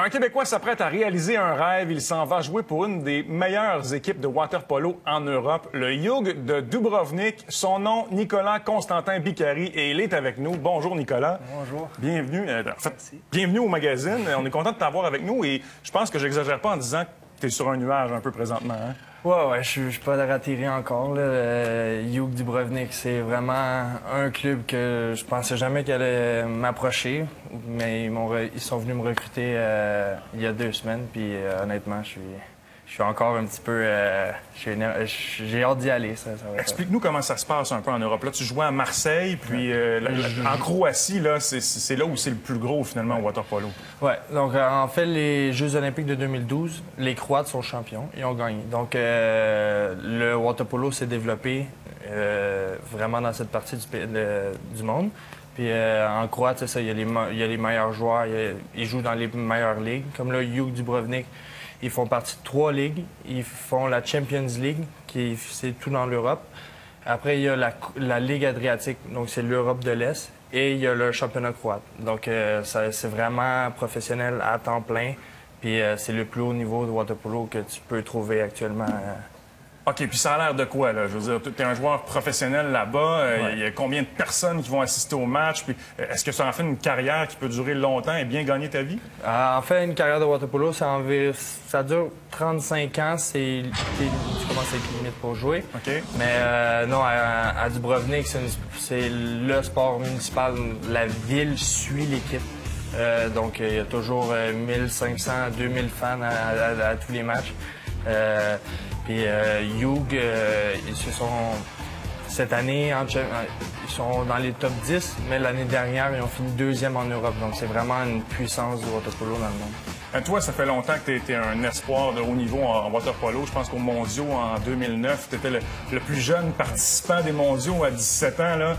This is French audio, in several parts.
Un Québécois s'apprête à réaliser un rêve. Il s'en va jouer pour une des meilleures équipes de water-polo en Europe, le Jug de Dubrovnik. Son nom, Nicolas Constantin Bicari, et il est avec nous. Bonjour, Nicolas. Bonjour. Bienvenue. Bienvenue au magazine. On est content de t'avoir avec nous et je pense que j'exagère pas en disant que tu es sur un nuage un peu présentement. Hein? Ouais, je suis pas ratiré encore. Le Jug Dubrovnik, c'est vraiment un club que je pensais jamais qu'il allait m'approcher. Mais ils sont venus me recruter il y a 2 semaines. Puis honnêtement, je suis encore un petit peu... j'ai hâte d'y aller. Ça Explique-nous comment ça se passe un peu en Europe. Là, tu jouais à Marseille, puis en Croatie, là, c'est là où c'est le plus gros finalement au water-polo. Oui, donc en fait, les Jeux olympiques de 2012, les Croates sont champions. Ils ont gagné. Donc le water-polo s'est développé vraiment dans cette partie du monde. Puis en Croate, c'est ça, il y a les meilleurs joueurs, ils jouent dans les meilleures ligues. Comme le Jug Dubrovnik, ils font partie de 3 ligues. Ils font la Champions League, c'est tout dans l'Europe. Après, il y a la Ligue Adriatique, donc c'est l'Europe de l'Est. Et il y a le championnat croate. Donc c'est vraiment professionnel à temps plein. Puis c'est le plus haut niveau de water-polo que tu peux trouver actuellement. OK, puis ça a l'air de quoi, là? Je veux dire, tu es un joueur professionnel là-bas. Il y a combien de personnes qui vont assister au match? Puis est-ce que ça en fait une carrière qui peut durer longtemps et bien gagner ta vie? En fait, une carrière de water-polo, ça dure 35 ans. Tu commences à être limite pour jouer. OK. Mais non, à Dubrovnik, c'est le sport municipal. La ville suit l'équipe. Donc, il y a toujours 1500 à 2000 fans à tous les matchs. Puis Jug, cette année, ils sont dans les top 10, mais l'année dernière, ils ont fini 2e en Europe. Donc, c'est vraiment une puissance du water-polo dans le monde. Toi, ça fait longtemps que tu étais un espoir de haut niveau en water-polo. Je pense qu'aux mondiaux, en 2009, tu étais le plus jeune participant des mondiaux à 17 ans. Là.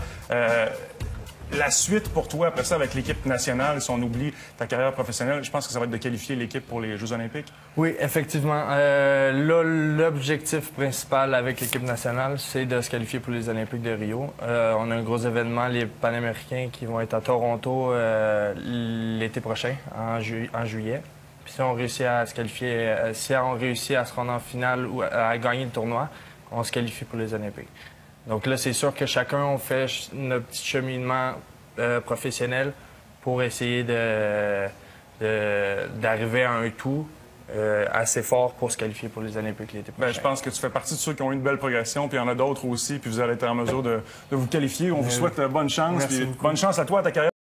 La suite pour toi, après ça, avec l'équipe nationale, si on oublie ta carrière professionnelle, je pense que ça va être de qualifier l'équipe pour les Jeux olympiques. Oui, effectivement. Là, l'objectif principal avec l'équipe nationale, c'est de se qualifier pour les Olympiques de Rio. On a un gros événement, les Panaméricains, qui vont être à Toronto l'été prochain, en juillet. Puis si on réussit à se qualifier, si on réussit à se rendre en finale ou à gagner le tournoi, on se qualifie pour les Olympiques. Donc là, c'est sûr que chacun, on fait notre petit cheminement professionnel pour essayer d'arriver à un tout assez fort pour se qualifier pour les Olympiques l'été prochain. Je pense que tu fais partie de ceux qui ont eu une belle progression, puis il y en a d'autres aussi, puis vous allez être en mesure de vous qualifier. On vous souhaite bonne chance, puis bonne chance à toi, à ta carrière.